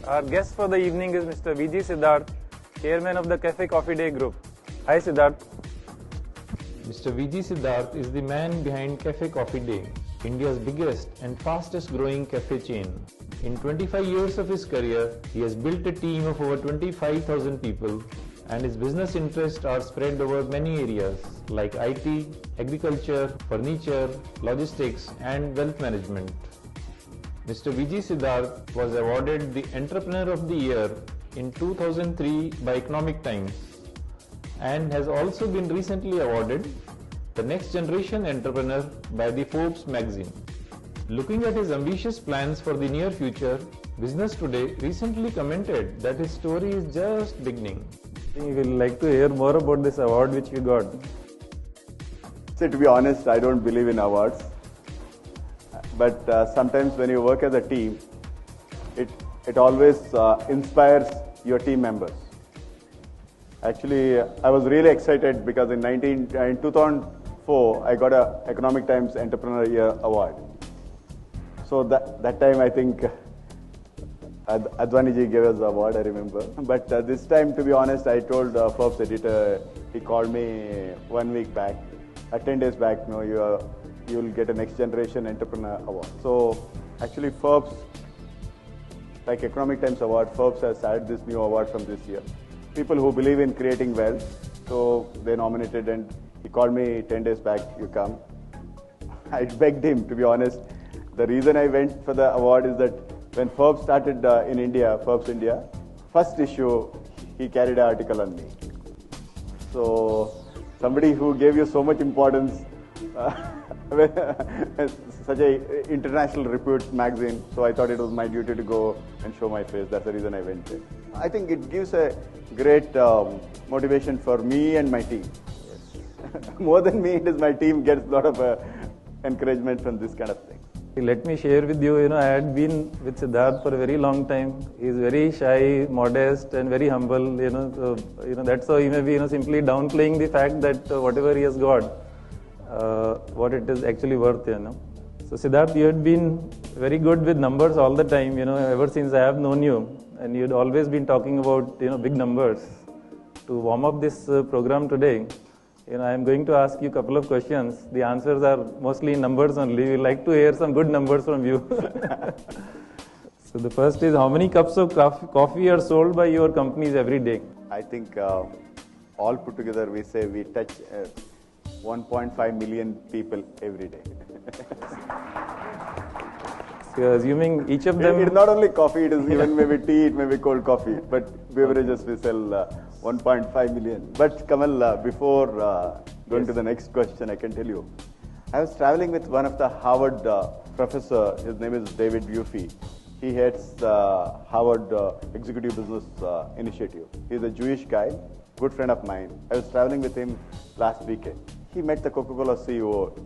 Our guest for the evening is Mr. VG Siddharth, Chairman of the Cafe Coffee Day Group. Hi Siddharth. Mr. VG Siddharth is the man behind Cafe Coffee Day, India's biggest and fastest growing cafe chain. In 25 years of his career, he has built a team of over 25,000 people, and his business interests are spread over many areas like IT, agriculture, furniture, logistics, and wealth management. Mr. VG Siddharth was awarded the Entrepreneur of the Year in 2003 by Economic Times and has also been recently awarded the Next Generation Entrepreneur by the Forbes magazine. Looking at his ambitious plans for the near future, Business Today recently commented that his story is just beginning. We will like to hear more about this award which you got. So to be honest, I don't believe in awards. But sometimes when you work as a team, it always inspires your team members. Actually, I was really excited because in 2004, I got an Economic Times Entrepreneur Year Award. So that time I think Advani ji gave us the award, I remember. But this time, to be honest, I told Forbes editor, he called me 1 week back, 10 days back, no, you'll get a Next Generation Entrepreneur Award. So actually Forbes, like Economic Times Award, Forbes has added this new award from this year. People who believe in creating wealth, so they nominated and he called me 10 days back, you come. I begged him, to be honest. The reason I went for the award is that when Forbes started in India, Forbes India, first issue, he carried an article on me. So somebody who gave you so much importance, such a international repute magazine, so I thought it was my duty to go and show my face. That's the reason I went there. I think it gives a great motivation for me and my team. Yes. More than me, it is my team gets a lot of encouragement from this kind of thing. Let me share with you, I had been with Siddharth for a very long time. He is very shy, modest and very humble, so, that's how he may be, simply downplaying the fact that whatever he has got, what it is actually worth, So Siddharth, you had been very good with numbers all the time, ever since I have known you. And you'd always been talking about, big numbers. To warm up this program today, I am going to ask you a couple of questions. The answers are mostly numbers only. We like to hear some good numbers from you. So the first is, how many cups of coffee are sold by your companies every day? I think all put together, we say we touch 1.5 million people every day. So assuming each of them... It's not only coffee, it is even maybe tea, it may be cold coffee. But beverages we sell 1.5 million. But Kamal, before going to the next question, I can tell you. I was traveling with one of the Harvard professor. His name is David Buffy. He heads the Harvard Executive Business Initiative. He's a Jewish guy, good friend of mine. I was traveling with him last weekend. He met the Coca-Cola CEO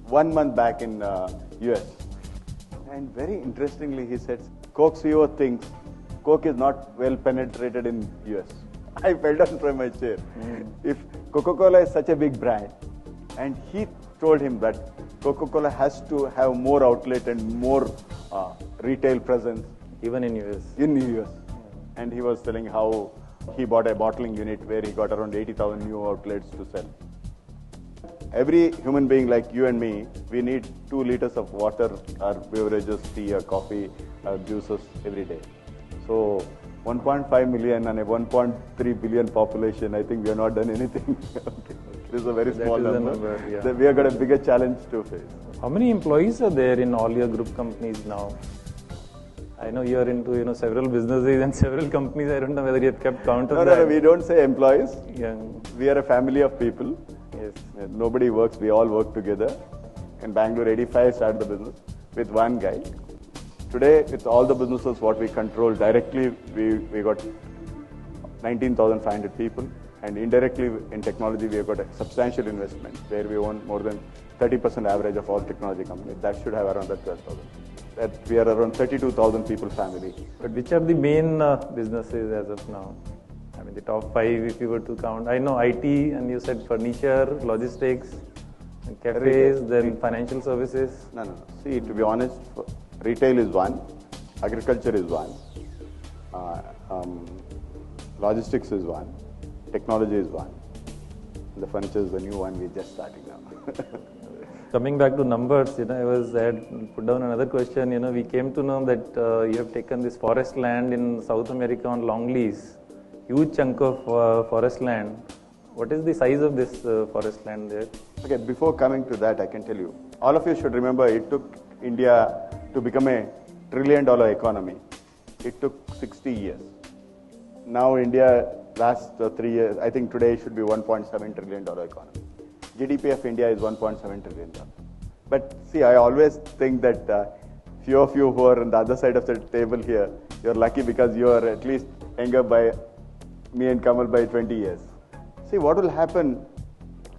1 month back in US. And very interestingly, he said, Coke CEO thinks Coke is not well penetrated in US. I fell down from my chair. If Coca-Cola is such a big brand, and he told him that Coca-Cola has to have more outlet and more retail presence. Even in US. In US. And he was telling how he bought a bottling unit where he got around 80,000 new outlets to sell. Every human being like you and me, we need 2 liters of water or beverages, tea or coffee or juices every day. So 1.5 million and a 1.3 billion population, I think we have not done anything. It is a very small number. Yeah. We have got a bigger challenge to face. How many employees are there in all your group companies now? I know you are into several businesses and several companies. I don't know whether you have kept count of that. No, we don't say employees. Yeah. We are a family of people. Yes. Nobody works, we all work together. In Bangalore, 85 started the business with one guy. Today, with all the businesses what we control directly, we got 19,500 people. And indirectly in technology, we have got a substantial investment where we own more than 30% average of all technology companies. That should have around that 12,000. That we are around 32,000 people family. But which are the main businesses as of now? I mean, the top 5 if you were to count. I know IT, and you said furniture, logistics, and cafes, then financial services. No. See, to be honest, retail is one. agriculture is one, logistics is one, technology is one. The furniture is the new one we're just starting now. Coming back to numbers, I had put down another question. We came to know that you have taken this forest land in South America on long lease, huge chunk of forest land. What is the size of this forest land there? Okay, before coming to that, I can tell you, all of you should remember it took India to become a $1 trillion economy. It took 60 years. Now India, last 3 years, I think today should be $1.7 trillion economy. GDP of India is $1.7 trillion. But see, I always think that few of you who are on the other side of the table here, you're lucky because you are at least younger by me and Kamal by 20 years. See, what will happen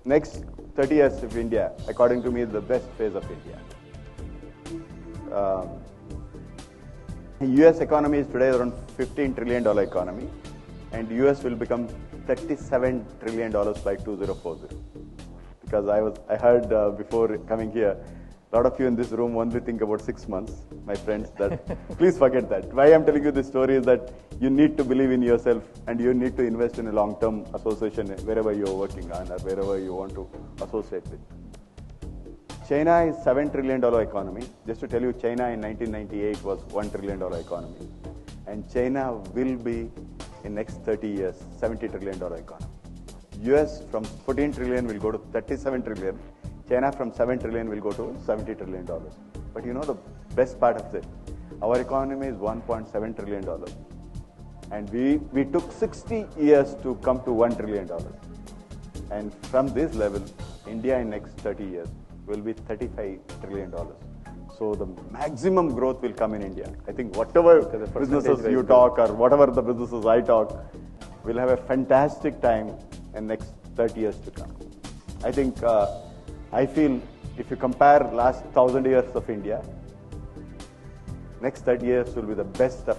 next 30 years of India, according to me, is the best phase of India. US economy is today around $15 trillion economy, and US will become $37 trillion by 2040. Because I heard before coming here, a lot of you in this room only think about 6 months, my friends. That please forget that. Why I'm telling you this story is that you need to believe in yourself and you need to invest in a long-term association wherever you're working on or wherever you want to associate with. China is $7 trillion economy. Just to tell you, China in 1998 was $1 trillion economy, and China will be in next 30 years $70 trillion economy. US from 14 trillion will go to 37 trillion. China from 7 trillion will go to $70 trillion. But you know the best part of it? Our economy is $1.7 trillion. And we took 60 years to come to $1 trillion. And from this level, India in next 30 years will be $35 trillion. So the maximum growth will come in India. I think whatever businesses you talk or whatever the businesses I talk, we'll have a fantastic time in next 30 years to come. I think, I feel if you compare last 1,000 years of India, next 30 years will be the best of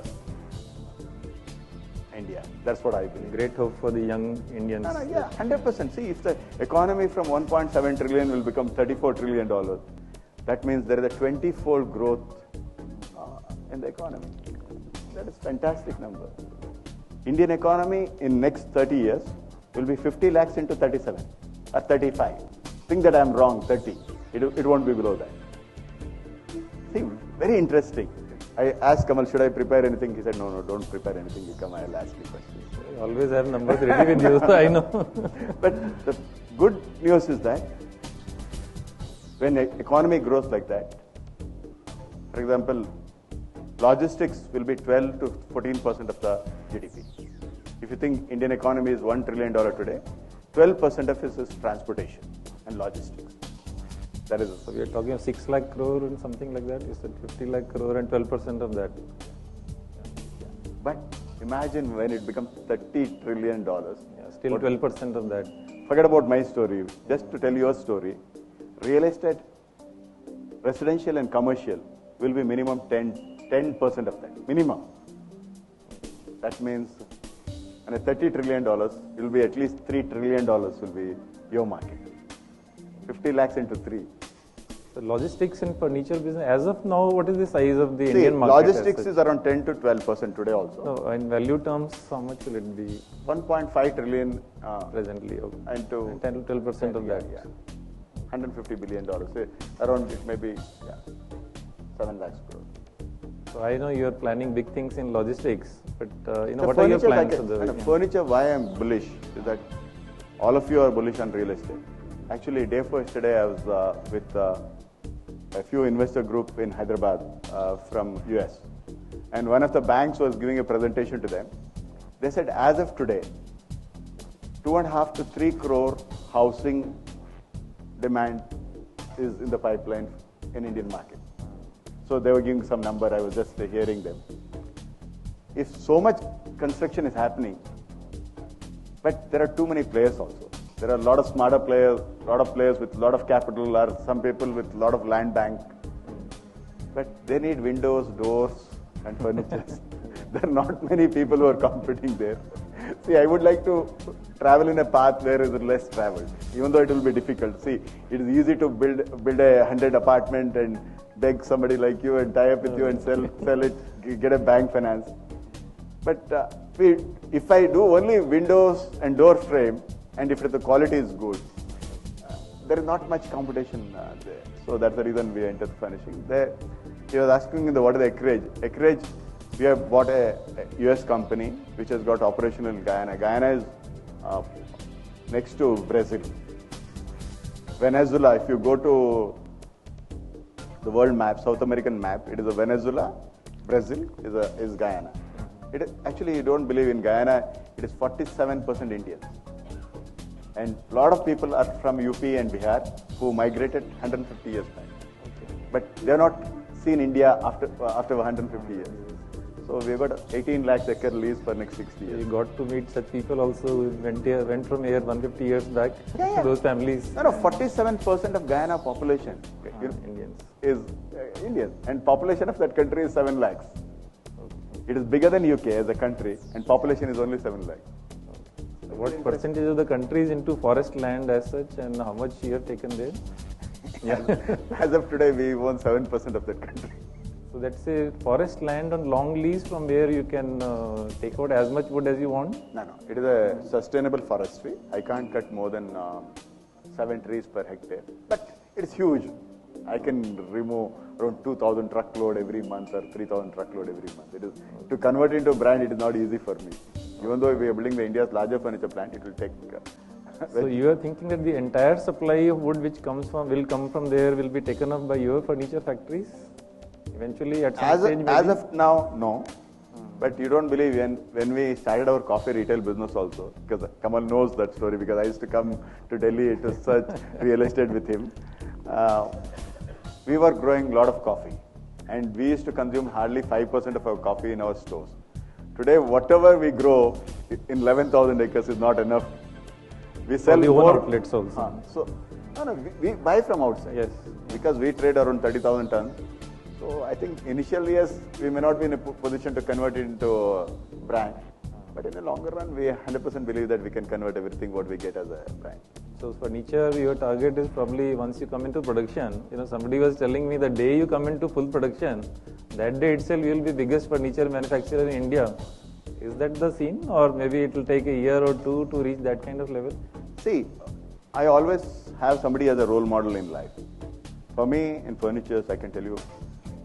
India. That's what I believe. Great hope for the young Indians. Yeah, 100%. See, if the economy from 1.7 trillion will become $34 trillion, that means there is a 20-fold growth in the economy. That is fantastic number. Indian economy in next 30 years will be 50 lakhs into 37 or 35. Think that I'm wrong, 30. It won't be below that. See, very interesting. I asked Kamal, should I prepare anything? He said, no, don't prepare anything. You come, I'll ask you questions. I always have numbers ready with you, so I know. But the good news is that when the economy grows like that, for example, logistics will be 12 to 14% of the GDP. If you think Indian economy is $1 trillion today, 12% of it is transportation and logistics. That is. So we are talking of 6 lakh crore and something like that. You said 50 lakh crore and 12% of that. Yeah. But imagine when it becomes $30 trillion. Yeah, still 12% of that. Forget about my story. Just to tell your story, real estate, residential and commercial will be minimum 10% of that. Minimum. That means on a $30 trillion, it will be at least $3 trillion will be your market. 50 lakhs into 3. So logistics and furniture business, as of now, what is the size of the Indian market? Logistics is around 10 to 12% today also. No, in value terms, how much will it be? 1.5 trillion Presently, okay. And 10 to 12% of that. Yeah. $150 billion. Say around it may be 7 lakhs crore. So I know you are planning big things in logistics, but what are your plans? Furniture, why I am bullish is that all of you are bullish on real estate. Actually, day before yesterday, I was with a few investor group in Hyderabad from US. And one of the banks was giving a presentation to them. They said, as of today, 2.5 to 3 crore housing demand is in the pipeline in Indian market. So they were giving some number, I was just hearing them. If so much construction is happening, but there are too many players also. There are a lot of smarter players, a lot of players with a lot of capital, or some people with a lot of land bank. But they need windows, doors, and furniture. There are not many people who are competing there. See, I would like to travel in a path where is less traveled, even though it will be difficult. See, it is easy to build a 100 apartment and beg somebody like you and tie up with you and sell it, get a bank finance. But if I do only windows and door frame, and if the quality is good, there is not much competition there. So that's the reason we entered furnishing. He was asking what is the acreage. Acreage, we have bought a US company which has got operational in Guyana. Guyana is next to Brazil. Venezuela, if you go to the world map, South American map, it is a Venezuela, Brazil is Guyana. Actually, you don't believe in Guyana, it is 47% Indians. And a lot of people are from UP and Bihar who migrated 150 years back. Okay. But they have not seen India after 150 years. So we got 18 lakhs acre lease for next 60 years. You got to meet such people also who went from here 150 years back to those families. No, 47% of Guyana population Indians. Is Indian. And population of that country is 7 lakhs. Okay. It is bigger than UK as a country and population is only 7 lakhs. What percentage of the country is into forest land as such, and how much you have taken there? As of today, we own 7% of that country. So that's a forest land on long lease from where you can take out as much wood as you want? No. It is a sustainable forestry. I can't cut more than 7 trees per hectare. But it's huge. I can remove around 2,000 truckload every month or 3,000 truckload every month. To convert into a brand, it is not easy for me. Even though we are building the India's largest furniture plant, it will take. So you are thinking that the entire supply of wood which will come from there will be taken up by your furniture factories? Eventually, at some stage, maybe? As of now, no. But you don't believe when we started our coffee retail business also, because Kamal knows that story because I used to come to Delhi to search real estate with him. We were growing a lot of coffee and we used to consume hardly 5% of our coffee in our stores. Today, whatever we grow in 11,000 acres is not enough. We sell more outlets also. We buy from outside. Yes. Because we trade around 30,000 tons. So I think initially, yes, we may not be in a position to convert it into a brand. But in the longer run, we 100% believe that we can convert everything what we get as a brand. So furniture, your target is probably once you come into production. Somebody was telling me the day you come into full production, that day itself you will be biggest furniture manufacturer in India. Is that the scene, or maybe it will take a year or two to reach that kind of level? See, I always have somebody as a role model in life. For me, in furnitures, I can tell you,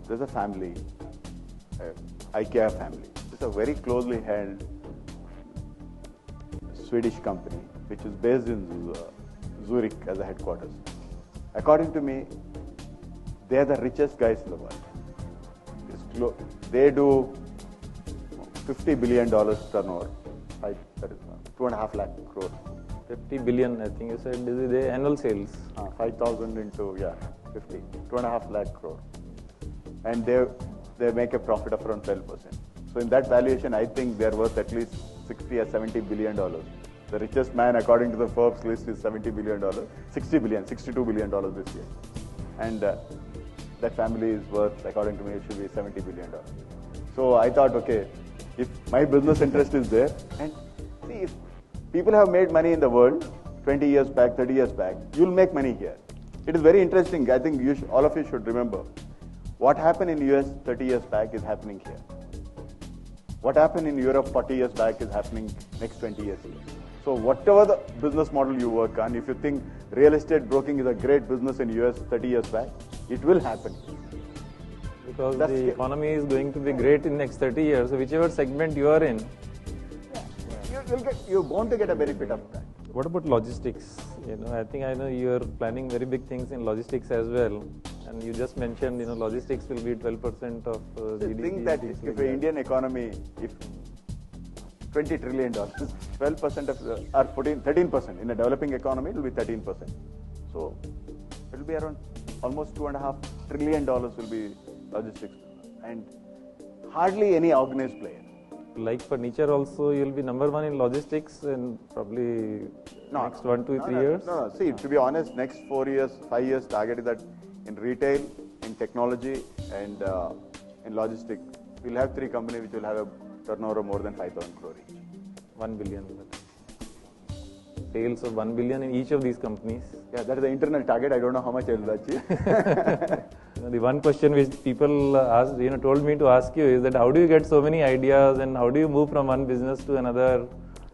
there's a family, IKEA family. It's a very closely held Swedish company, which is based in Zurich as a headquarters. According to me, they are the richest guys in the world. They do $50 billion turnover. That is 2.5 lakh crore. 50 billion, I think you said, is the annual sales. 5,000 into 50, 2.5 lakh crore. And they make a profit of around 12%. So in that valuation, I think they are worth at least 60 or 70 billion dollars. The richest man, according to the Forbes list, is $70 billion, $62 billion this year. And that family is worth, according to me, it should be $70 billion. So I thought, okay, if my business interest is there, and see, if people have made money in the world 20 years back, 30 years back, you'll make money here. It is very interesting. I think all of you should remember, what happened in US 30 years back is happening here. What happened in Europe 40 years back is happening next 20 years here. So whatever the business model you work on, if you think real estate broking is a great business in US 30 years back, it will happen. Because the economy is going to be great in next 30 years. So whichever segment you are in, you're going to get a benefit of that. What about logistics? I think I know you are planning very big things in logistics as well. And you just mentioned, logistics will be 12% of GDP. Think that if the Indian economy, if $20 trillion, 12% of or 13%. In a developing economy, it will be 13%. So it will be around almost $2.5 trillion will be logistics, and hardly any organized player. Like furniture also, you will be number one in logistics in probably next 1 to 3 years? No. See, to be honest, next 4 years, 5 years target is that in retail, in technology, and in logistics, we'll have 3 companies which will have a turnover of more than 5,000 crore each. 1 billion. sales of 1 billion in each of these companies. Yeah, that is the internal target. I don't know how much I will achieve. The one question which people asked, told me to ask you is that how do you get so many ideas and how do you move from one business to another?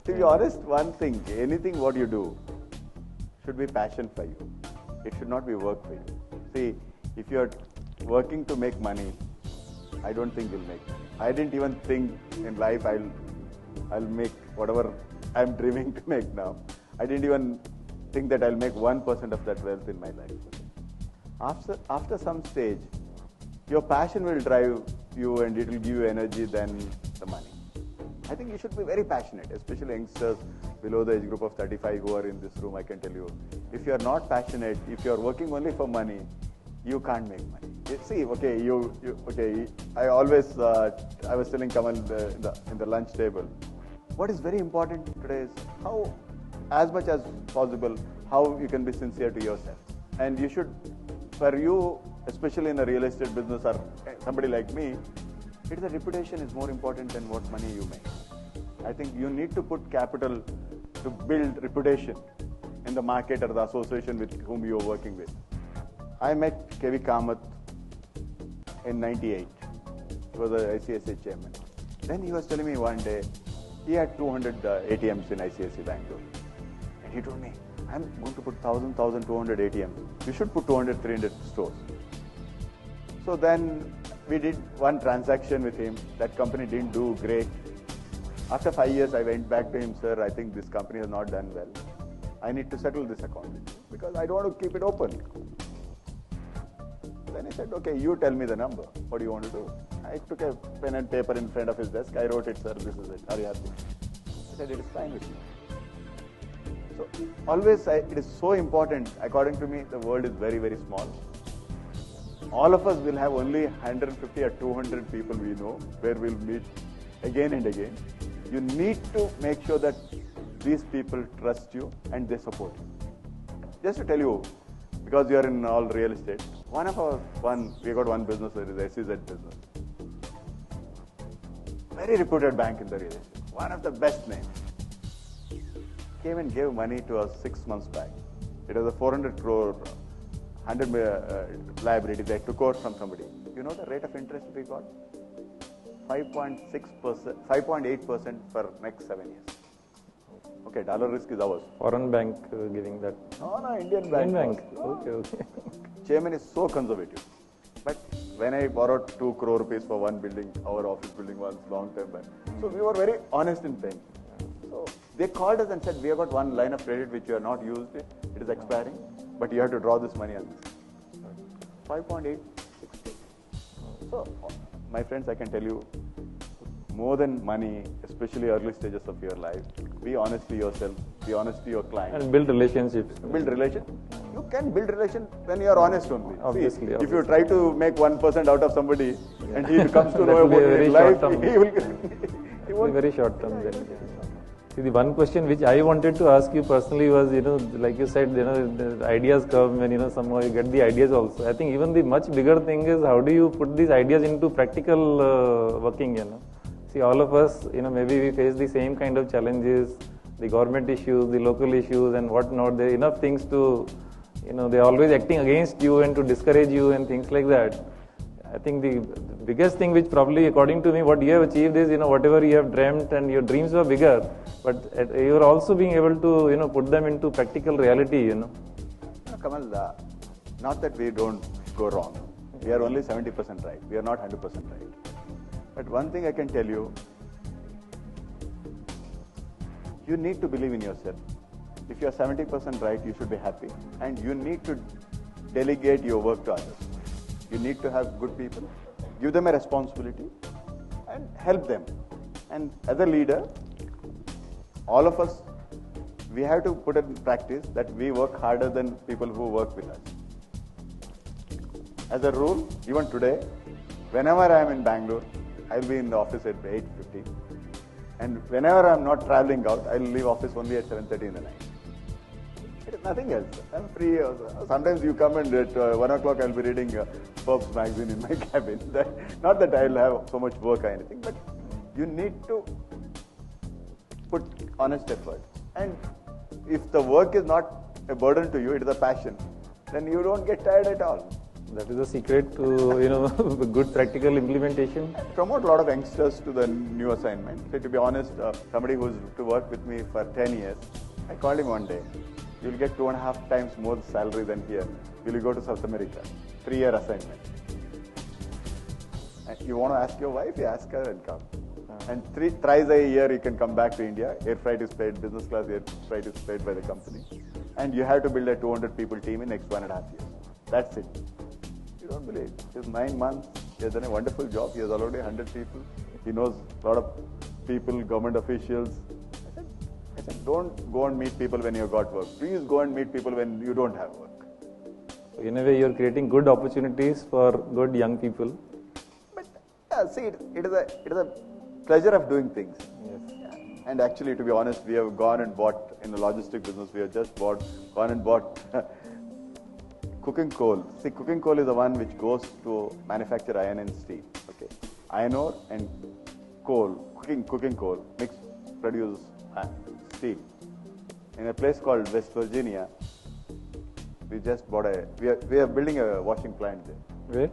To be honest, one thing, anything what you do should be passion for you. It should not be work for you. See, if you are working to make money, I don't think you'll make money. I didn't even think in life I'll make whatever I'm dreaming to make now. I didn't even think that I'll make 1% of that wealth in my life. After some stage, your passion will drive you and it will give you energy than the money. I think you should be very passionate, especially youngsters below the age group of 35 who are in this room. I can tell you, if you are not passionate, if you are working only for money, you can't make money. See, okay, I was telling Kamal in the lunch table, what is very important today is how, as much as possible, how you can be sincere to yourself. And you should, for you, especially in a real estate business or somebody like me, it is the reputation is more important than what money you make. I think you need to put capital to build reputation in the market or the association with whom you are working with. I met K.V. Kamath in '98. He was the ICICI chairman. Then he was telling me one day, he had 200 ATMs in ICICI Bangalore. And he told me, I'm going to put 1,200 ATMs. You should put 200, 300 stores. So then we did one transaction with him. That company didn't do great. After 5 years, I went back to him, sir, I think this company has not done well. I need to settle this account with you because I don't want to keep it open. Then he said, okay, you tell me the number. What do you want to do? I took a pen and paper in front of his desk. I wrote it, sir, this is it. Are you happy? He said, it is fine with me. So always, it is so important. According to me, the world is very, very small. All of us will have only 150 or 200 people we know where we'll meet again and again. You need to make sure that these people trust you and they support you. Just to tell you, because you are in all real estate, we got one business, there is SEZ business. Very reputed bank in the real estate. One of the best names. Came and gave money to us 6 months back. It was a 400 crore, 100 liability they took out from somebody. You know the rate of interest we got? 5.6%, 5.8% for next 7 years. Okay, dollar risk is ours. Foreign bank giving that. No, Indian bank. Indian bank. Okay. Chairman is so conservative. But when I borrowed 2 crore rupees for one building, our office building was long term back. So we were very honest in paying. So they called us and said, we have got one line of credit which you have not used it. It is expiring, but you have to draw this money on this. 5.8. So my friends, I can tell you, more than money, especially early stages of your life, be honest to yourself, be honest to your client. And build relationships. Build relation. You can build relation when you are honest only. Obviously. If you try to make 1% out of somebody and he comes to know about his life, he won't. Very short term then. See, the one question which I wanted to ask you personally was, like you said, the ideas come and, somehow you get the ideas also. I think even the much bigger thing is how do you put these ideas into practical working, See, all of us, maybe we face the same kind of challenges, the government issues, the local issues and whatnot. There are enough things to, they're always acting against you and to discourage you and things like that. I think the biggest thing which probably, according to me, what you have achieved is, whatever you have dreamt and your dreams were bigger, but you are also being able to, put them into practical reality, Kamal, not that we don't go wrong. We are only 70% right. We are not 100% right. But one thing I can tell you, you need to believe in yourself. If you are 70% right, you should be happy. And you need to delegate your work to others. You need to have good people, give them a responsibility and help them. And as a leader, all of us, we have to put in practice that we work harder than people who work with us. As a rule, even today, whenever I am in Bangalore, I will be in the office at 8:50. And whenever I am not traveling out, I will leave office only at 7:30 in the night. It is nothing else. I am free. Sometimes you come and at 1 o'clock I will be reading Forbes magazine in my cabin. Not that I will have so much work or anything, but you need to put honest effort. And if the work is not a burden to you, it is a passion, then you don't get tired at all. That is the secret to good practical implementation. I promote a lot of youngsters to the new assignment. So to be honest, somebody who's to work with me for 10 years, I called him one day. You'll get 2.5 times more salary than here. You'll go to South America. 3-year assignment. And you want to ask your wife, you ask her and come. And thrice a year you can come back to India. Air freight is paid, business class air freight is paid by the company. And you have to build a 200 people team in next 1.5 years. That's it. You don't believe. It's 9 months. He has done a wonderful job. He has already 100 people. He knows a lot of people, government officials. I said, don't go and meet people when you've got work. Please go and meet people when you don't have work. In a way, you're creating good opportunities for good young people. But see, it is a pleasure of doing things. Yes. Yeah. And actually, to be honest, we have gone and bought, in the logistic business, we have just gone and bought cooking coal. See, cooking coal is the one which goes to manufacture iron and steel. Okay, iron ore and coal, cooking coal, produce steel. In a place called West Virginia, we just bought we are building a washing plant there. Where?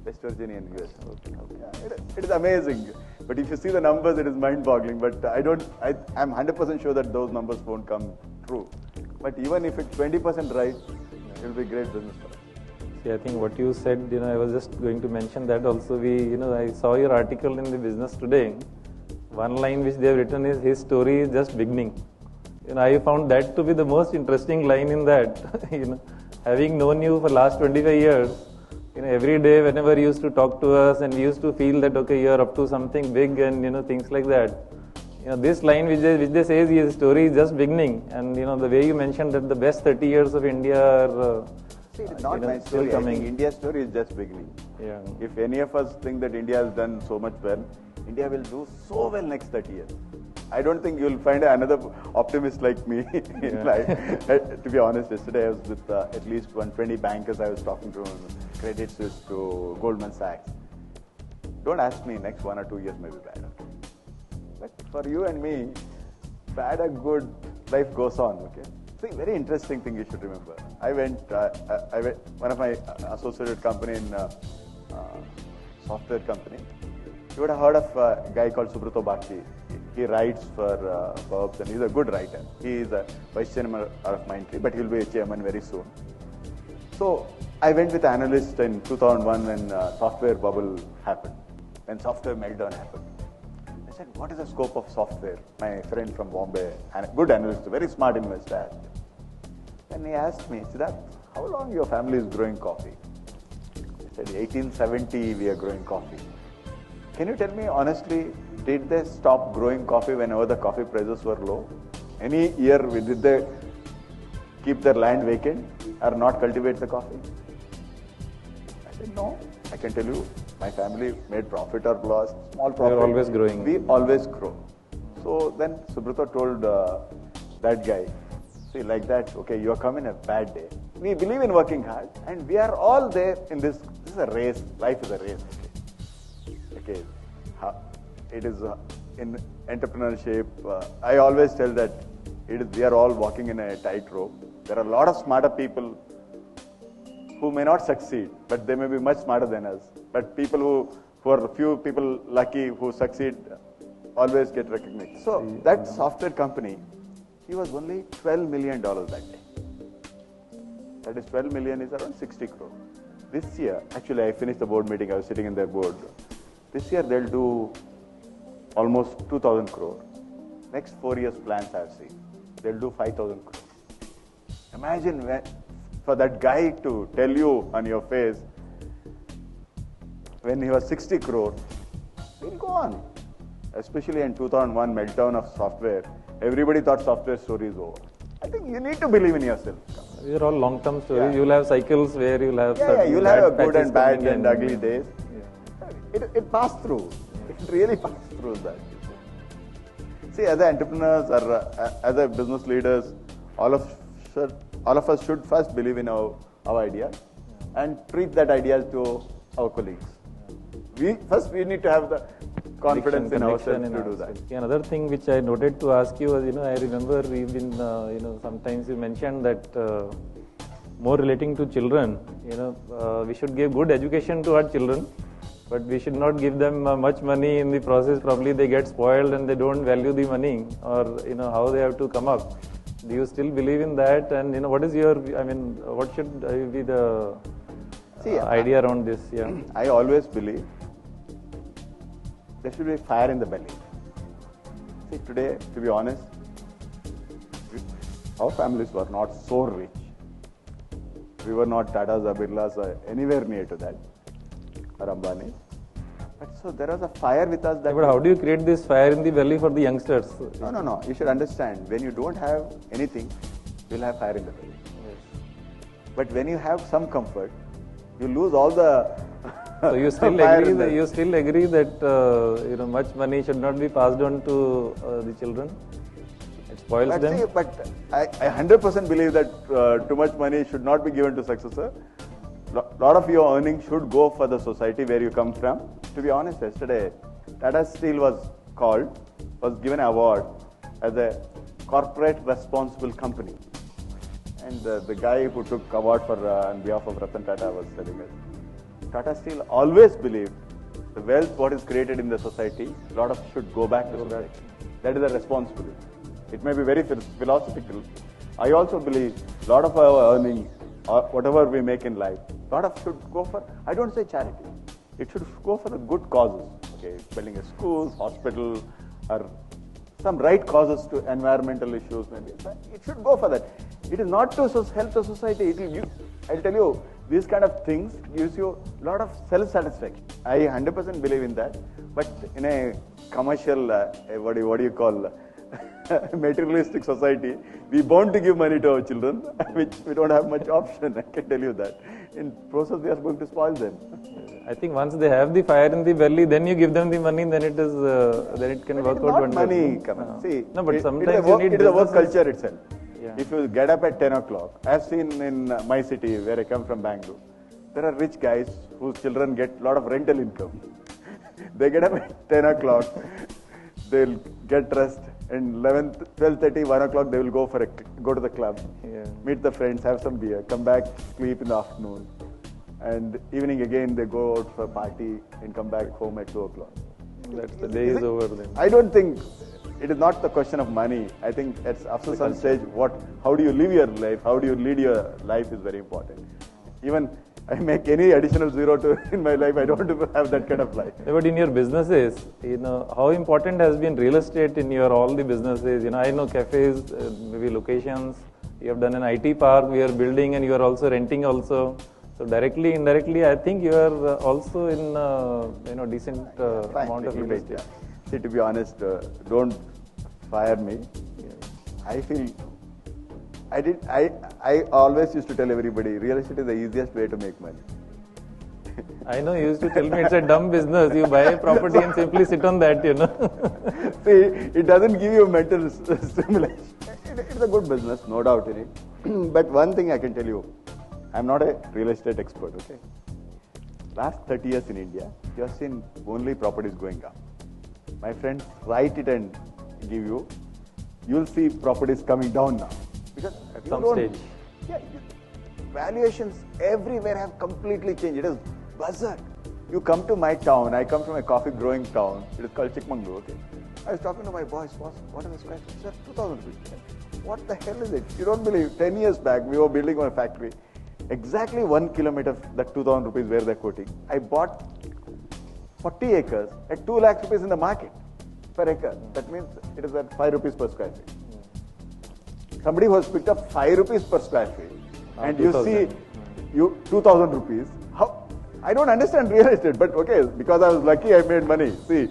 West Virginia in US. Okay. Yeah, it is amazing. But if you see the numbers, it is mind-boggling. But I'm 100% sure that those numbers won't come true. But even if it's 20% right, it will be great business for us. See, I think what you said, I was just going to mention that also. I saw your article in the Business Today. One line which they have written is, his story is just beginning. I found that to be the most interesting line in that. Having known you for last 25 years, every day whenever you used to talk to us and we used to feel that, okay, you're up to something big and, things like that. This line which they say is his story is just beginning. And, the way you mentioned that the best 30 years of India are see, it's not my story. I think India's story is just beginning. Yeah. If any of us think that India has done so much well, India will do so well next 30 years. I don't think you'll find another optimist like me in life. To be honest, yesterday I was with at least 120 bankers I was talking to, Credit Suisse to Goldman Sachs. Don't ask me, next 1 or 2 years may be bad. Okay? But for you and me, bad or good, life goes on. Okay. See, very interesting thing you should remember. I went one of my associated company in software company. You would have heard of a guy called Subrata Bhakti. He writes for Forbes and he's a good writer. He is a vice chairman of Mindtree, but he'll be a chairman very soon. So I went with an analyst in 2001 when software bubble happened, when software meltdown happened. I said, what is the scope of software? My friend from Bombay, a good analyst, a very smart investor, asked me. And he asked me, Siddharth, how long your family is growing coffee? I said, 1870 we are growing coffee. Can you tell me honestly, did they stop growing coffee whenever the coffee prices were low? Any year did they keep their land vacant or not cultivate the coffee? I said, no. I can tell you, my family made profit or loss, small profit. They are always growing. We always grow. So then Subrata told that guy, see, like that, okay, you are coming a bad day. We believe in working hard and we are all there in this. This is a race. Life is a race. Okay. It is in entrepreneurship. I always tell that we are all walking in a tightrope. There are a lot of smarter people who may not succeed, but they may be much smarter than us. But people who are few people lucky who succeed always get recognition. So that software company, he was only $12 million that day. That is 12 million is around 60 crore. This year, actually I finished the board meeting, I was sitting in their board. This year they'll do almost 2,000 crore. Next 4 years plans I have seen. They'll do 5,000 crore. Imagine for that guy to tell you on your face, when he was 60 crore, he'll go on. Especially in 2001 meltdown of software, everybody thought software story is over. I think you need to believe in yourself. These are all long-term stories. Yeah. You'll have cycles where you'll have you'll have a good and bad and ugly days. Yeah. It passed through. It really passed through that. See, as entrepreneurs or as a business leaders, all of us should first believe in our idea and treat that idea to our colleagues. We need to have confidence in conviction ourselves to do that. ourselves. Another thing which I noted to ask you was, I remember we've been, sometimes you mentioned that more relating to children, we should give good education to our children, but we should not give them much money in the process. Probably they get spoiled and they don't value the money, or how they have to come up. Do you still believe in that? And what is your, what should be the idea around this? Yeah, I always believe there should be fire in the belly. See, today, to be honest, our families were not so rich. We were not Tatas or Birlas or anywhere near to that, or Ambani. But so there was a fire with us. But how do you create this fire in the belly for the youngsters? No. You should understand, when you don't have anything, you'll have fire in the belly. Yes. But when you have some comfort, you lose all the. So you still agree that much money should not be passed on to the children? It spoils them. See, but I 100% believe that too much money should not be given to successor. Lot of your earnings should go for the society where you come from. To be honest, yesterday Tata Steel was given an award as a corporate responsible company, and the guy who took award for on behalf of Ratan Tata was telling us, Tata Steel always believed the wealth what is created in the society, lot of should go back to society. That is a responsibility. It may be very philosophical. I also believe lot of our earnings, or whatever we make in life, lot of should go for, I don't say charity, it should go for the good causes. Okay, building a schools, hospital, or some right causes to environmental issues maybe. It should go for that. It is not to help the society. It will give, I'll tell you, these kind of things gives you a lot of self-satisfaction. I 100% believe in that. But in a commercial, what do you call, materialistic society, we bound to give money to our children, which we don't have much option. I can tell you that. In process, we are going to spoil them. I think once they have the fire in the belly, then you give them the money, then it is, then it can work out wonders. Money, come on. See, but sometimes it is a work culture itself. Yeah. If you get up at 10 o'clock, I've seen in my city where I come from, Bangalore, there are rich guys whose children get a lot of rental income. They get up at 10 o'clock, they'll get dressed, and 11, 12:30, 1 o'clock they will go to the club, meet the friends, have some beer, come back, sleep in the afternoon, and evening again they go out for a party and come back home at 2 o'clock. That's the day is over then. I don't think it is not the question of money. I think after some stage, how do you live your life, how do you lead your life is very important. Even I make any additional zero in my life, I don't want to have that kind of life. But in your businesses, how important has been real estate in your all the businesses? I know cafes, maybe locations. You have done an IT park, we are building, and you are also renting also. So directly, indirectly, I think you are also in decent amount of real estate. See, to be honest, don't fire me. I feel. I always used to tell everybody, real estate is the easiest way to make money. I know, you used to tell me it's a dumb business. You buy a property and simply sit on that, See, it doesn't give you mental stimulation. It's a good business, no doubt in it. But one thing I can tell you, I'm not a real estate expert, okay? Last 30 years in India, you have seen only properties going up. My friends, write it and give you. You'll see properties coming down now. Because at some stage. Yeah, valuations everywhere have completely changed. It is buzzard. You come to my town, I come from a coffee growing town. It is called Chikmagalur, okay? I was talking to my boys, what is the square feet? Sir, 2,000 rupees. What the hell is it? You don't believe, 10 years back, we were building a factory. Exactly 1 kilometer, that 2,000 rupees where they're quoting. I bought 40 acres at 2 lakhs rupees in the market per acre. That means it is at 5 rupees per square feet. Somebody who has picked up 5 rupees per square feet, and you see 2,000 rupees. How? I don't understand real estate, but okay, because I was lucky, I made money. See,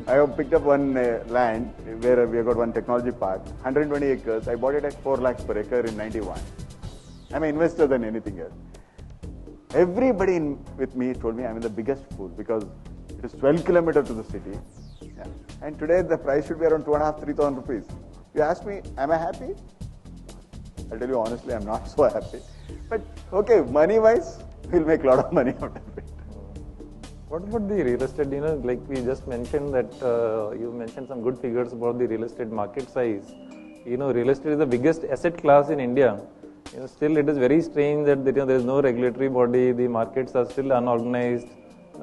I have picked up one land where we have got one technology park, 120 acres. I bought it at 4 lakhs per acre in 91. I'm an investor than anything else. Everybody with me told me I'm the biggest fool because it is 12 kilometers to the city. Yeah. And today the price should be around 2,500, 3,000 rupees. You ask me, am I happy? I'll tell you honestly, I'm not so happy. But okay, money-wise, we'll make a lot of money out of it. What about the real estate? Like we just mentioned that you mentioned some good figures about the real estate market size. Real estate is the biggest asset class in India. Still it is very strange that there is no regulatory body. The markets are still unorganized.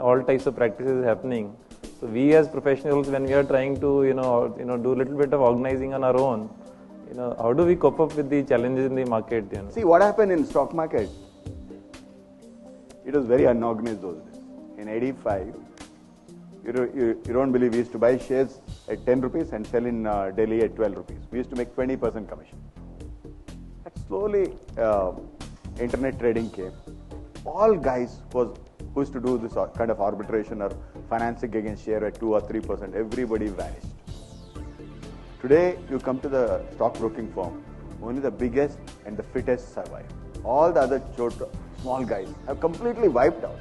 All types of practices happening. So we as professionals, when we are trying to do a little bit of organizing on our own, how do we cope up with the challenges in the market? See what happened in stock market. It was very unorganized those days. In 85, you don't believe we used to buy shares at 10 rupees and sell in Delhi at 12 rupees. We used to make 20% commission. But slowly, internet trading came. All guys who used to do this kind of arbitration or financing against share at 2 or 3%, everybody vanished. Today, you come to the stockbroking firm, only the biggest and the fittest survive. All the other small guys have completely wiped out.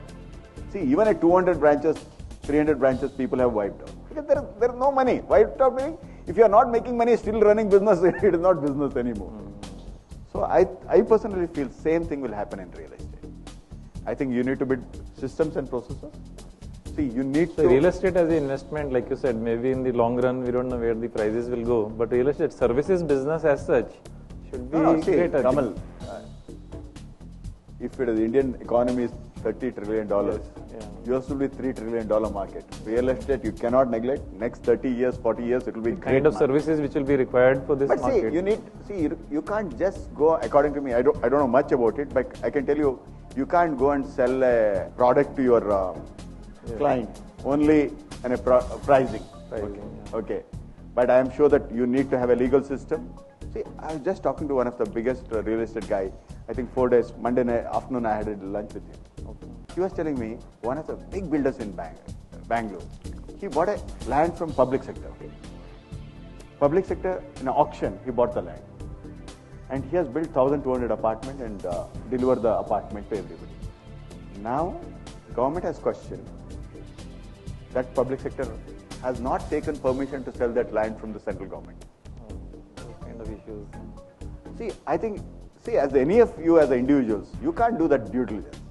See, even at 200 branches, 300 branches, people have wiped out. Because there is no money. Wiped out meaning, if you are not making money, still running business, it is not business anymore. So I personally feel same thing will happen in real estate. I think you need to build systems and processes. See, you need to... real estate as an investment, like you said, maybe in the long run, we don't know where the prices will go. But real estate services business as such should be great. Kamal, if it is Indian economy is $30 trillion, yours will be $3 trillion market. Real estate you cannot neglect. Next 30 years, 40 years, it will be the kind of services which will be required for this market. See, you can't just go, according to me, I don't know much about it, but I can tell you, you can't go and sell a product to your client only in a pricing. Okay. But I am sure that you need to have a legal system. See, I was just talking to one of the biggest real estate guy. I think 4 days, Monday night, afternoon, I had a lunch with him. Okay. He was telling me, one of the big builders in Bangalore, he bought a land from public sector. Okay. Public sector, in an auction, he bought the land. And he has built 1,200 apartments and delivered the apartment to everybody. Now, government has questioned that public sector has not taken permission to sell that land from the central government. Those kind of issues. See, as any of you as individuals, you can't do that due diligence.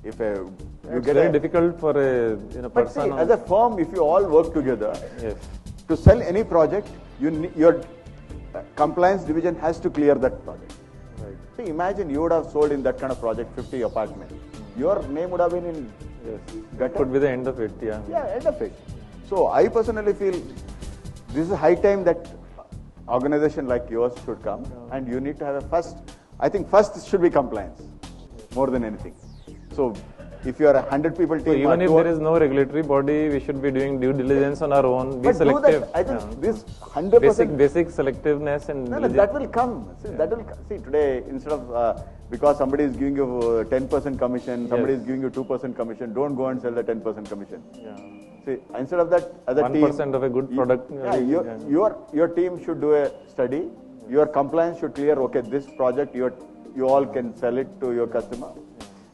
It's very difficult for a person. But see, as a firm, if you all work together, to sell any project, your compliance division has to clear that project. Right. See, imagine you would have sold in that kind of project 50 apartments. Your name would have been in That could be the end of it, Yeah, end of it. So I personally feel this is high time that organization like yours should come, and you need to have I think first should be compliance more than anything. So if you are a 100 people team, so even if there is no regulatory body, we should be doing due diligence on our own. Be selective. I think this 100% basic selectiveness and that will come. See, today instead of because somebody is giving you 10% commission, somebody is giving you 2% commission, don't go and sell the 10% commission. See, instead of that, as a 1% of a good product. Your team should do a study. Your compliance should clear. Okay, this project you all can sell it to your customer.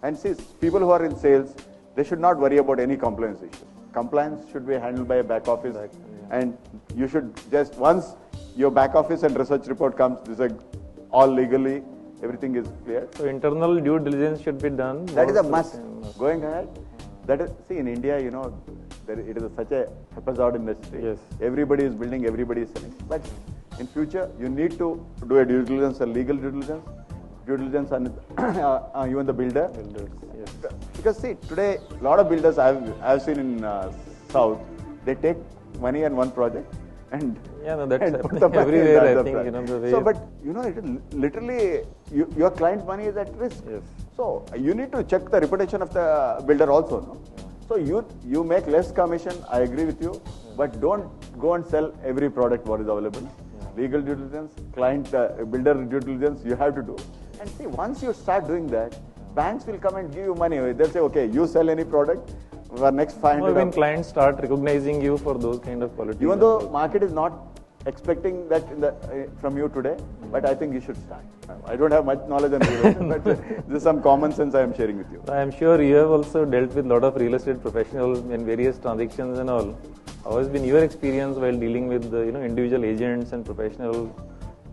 And see, people who are in sales, they should not worry about any compliance issue. Compliance should be handled by a back office, and you should just once your back office and research report comes, this is all legally. Everything is clear. So internal due diligence should be done. That is a must. Going ahead, that is, see, in India, it is such a haphazard industry. Everybody is building, everybody is selling. But in future, you need to do a due diligence, a legal due diligence on even the builder. Because see, today, a lot of builders I've seen in South, they take money on one project and that's happening everywhere. I think the way. So, but it is literally your client's money is at risk. So you need to check the reputation of the builder also. No? So you make less commission. I agree with you, but don't go and sell every product what is available. Legal due diligence, client builder due diligence, you have to do. And see, once you start doing that, banks will come and give you money. They'll say, okay, you sell any product, for next 500. When clients start recognizing you for those kind of qualities. Even though market is not expecting that from you today, but I think you should start. I don't have much knowledge on real estate, but this is some common sense I am sharing with you. I am sure you have also dealt with a lot of real estate professionals in various transactions and all. How has been your experience while dealing with the individual agents and professionals?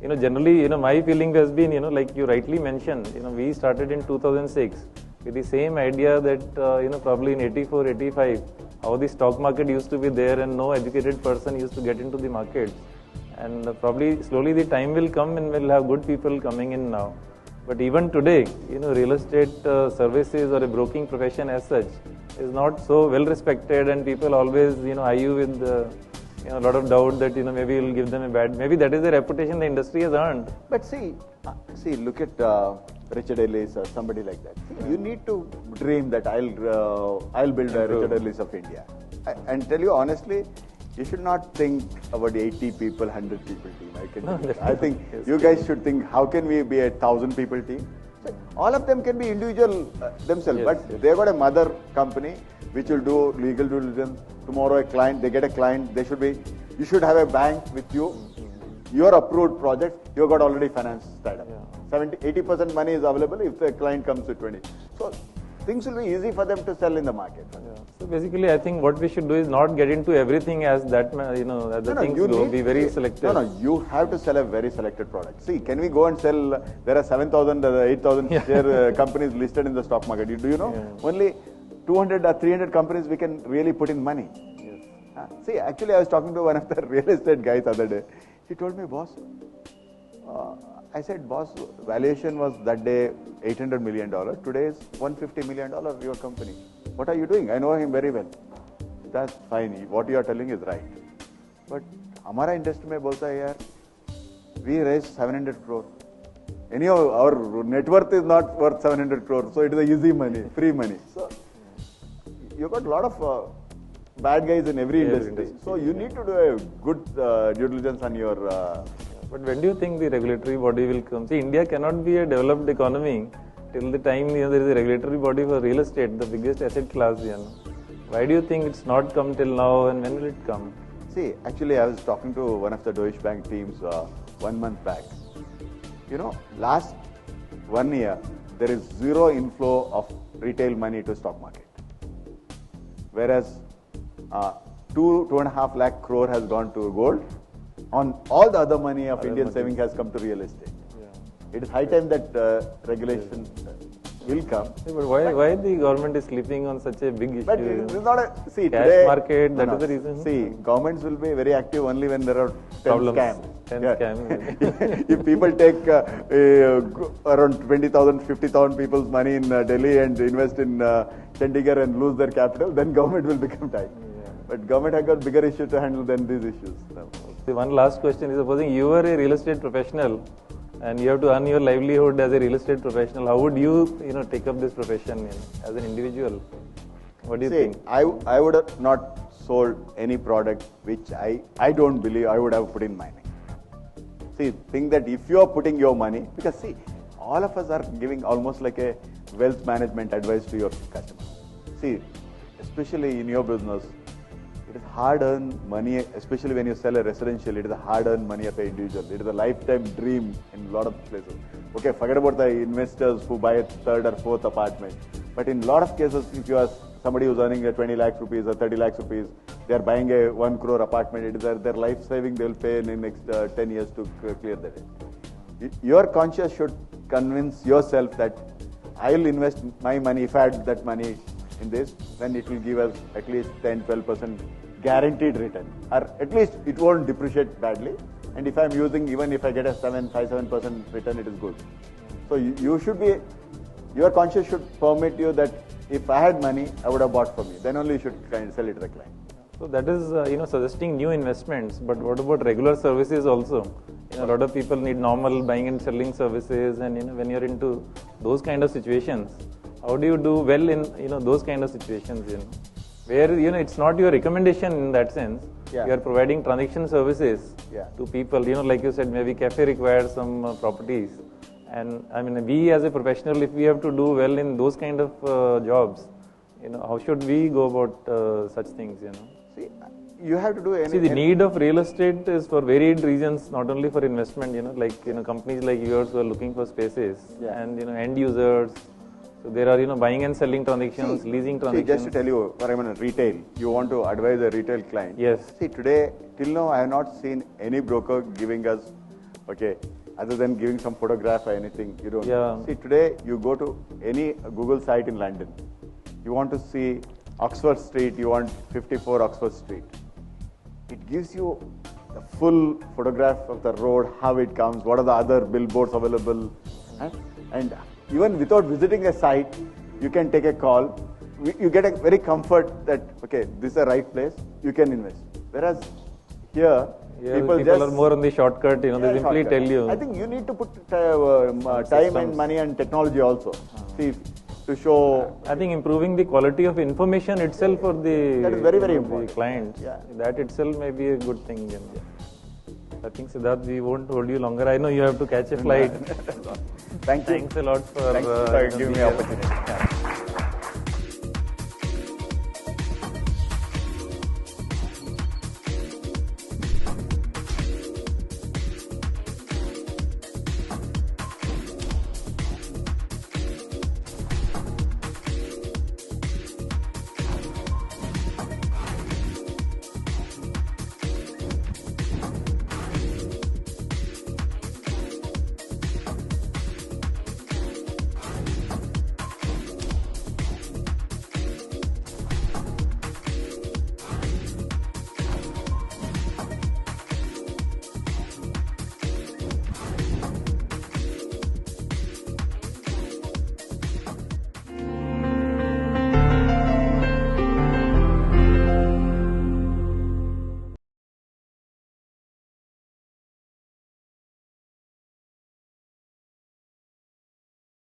Generally, my feeling has been, like you rightly mentioned, we started in 2006. with the same idea that, probably in 84, 85, how the stock market used to be there and no educated person used to get into the markets. And probably slowly the time will come and we'll have good people coming in now. But even today, real estate services or a broking profession as such is not so well respected, and people always, eye you with a lot of doubt that, maybe you'll give them a bad, maybe that is the reputation the industry has earned. But see, look at Richard Ellis or somebody like that. See, you need to dream that I'll build a Richard Ellis of India. And tell you honestly, you should not think about 80 people, 100 people team. I think you guys should think, how can we be a 1,000 people team? So all of them can be individual themselves, but they've got a mother company which will do legal due diligence. Tomorrow a client, they get a client, you should have a bank with you. Your approved project, you got already finance tied up. 80% money is available if the client comes with 20. So things will be easy for them to sell in the market. So basically, I think what we should do is not get into everything as that, as the things go. Be very selective. You have to sell a very selected product. See, can we go and sell? There are 7,000, 8,000 share companies listed in the stock market. Do you know? Only 200 or 300 companies we can really put in money. See, actually, I was talking to one of the real estate guys the other day. He told me, boss, I said, boss, valuation was that day $800 million. Today is $150 million, your company. What are you doing? I know him very well. That's fine. What you are telling is right. But हमारा industry में बोलता है यार, we raised 700 crore. Anyhow, our net worth is not worth 700 crore. So it is a easy money, free money. So you got a lot of bad guys in every industry. So you need to do a good due diligence on your... But when do you think the regulatory body will come? See, India cannot be a developed economy till the time there is a regulatory body for real estate, the biggest asset class. Why do you think it's not come till now, and when will it come? See, actually, I was talking to one of the Deutsche Bank teams 1 month back. Last 1 year, there is zero inflow of retail money to stock market. Whereas 2.5 lakh crore has gone to gold. On all the other money of Indian saving has come to real estate. It is high time that regulation will come. But why the government is sleeping on such a big issue? But it is not a... See, cash today... market, that is the reason. See, governments will be very active only when there are 10 scams. 10 scams. If people take around 20,000, 50,000 people's money in Delhi and invest in Chandigarh and lose their capital, then government will become tight. But government has got bigger issues to handle than these issues. The one last question is, supposing you are a real estate professional and you have to earn your livelihood as a real estate professional, how would you, take up this profession as an individual? What do you think? I would have not sold any product which I don't believe I would have put in my name. See, think that if you are putting your money, because see, all of us are giving almost like a wealth management advice to your customers. See, especially in your business, it is hard-earned money, especially when you sell a residential, it is a hard-earned money of an individual. It is a lifetime dream in a lot of places. Okay, forget about the investors who buy a third or fourth apartment. But in a lot of cases, if you are somebody who's earning 20 lakhs rupees or 30 lakhs rupees, they are buying a 1 crore apartment. It is their life saving they will pay in the next 10 years to clear the debt. Your conscience should convince yourself that I will invest my money, if I had that money in this, then it will give us at least 10-12% guaranteed return, or at least it won't depreciate badly. And if I'm using, even if I get a 5-7% return, it is good. So you should be, your conscience should permit you that if I had money, I would have bought from you. Then only you should sell it to the client. So that is, suggesting new investments. But what about regular services also? A lot of people need normal buying and selling services, and when you're into those kind of situations, how do you do well in those kind of situations? Where it's not your recommendation in that sense. You are providing transaction services to people. Like you said, maybe cafe requires some properties, and I mean, we as a professional, if we have to do well in those kind of jobs, how should we go about such things? See, you have to do anything. See, the need of real estate is for varied reasons, not only for investment. Companies like yours who are looking for spaces, and end users. So there are buying and selling transactions, leasing transactions. See, just to tell you, for retail, you want to advise a retail client. Yes. See, today, till now, I have not seen any broker giving us, okay, other than giving some photograph or anything. You don't. Yeah. See, today you go to any Google site in London. You want to see Oxford Street, you want 54 Oxford Street. It gives you the full photograph of the road, how it comes, what are the other billboards available. And even without visiting a site, you can take a call. You get a very comfort that, okay, this is the right place, you can invest. Whereas here, people are more on the shortcut, they simply tell you. I think you need to put time and money and technology also. See, to show. I think improving the quality of information itself for the, that is very, very important. The clients. Yeah. That itself may be a good thing. I think, Siddharth, we won't hold you longer. I know you have to catch a flight. Thank you. Thanks a lot for, giving me the opportunity.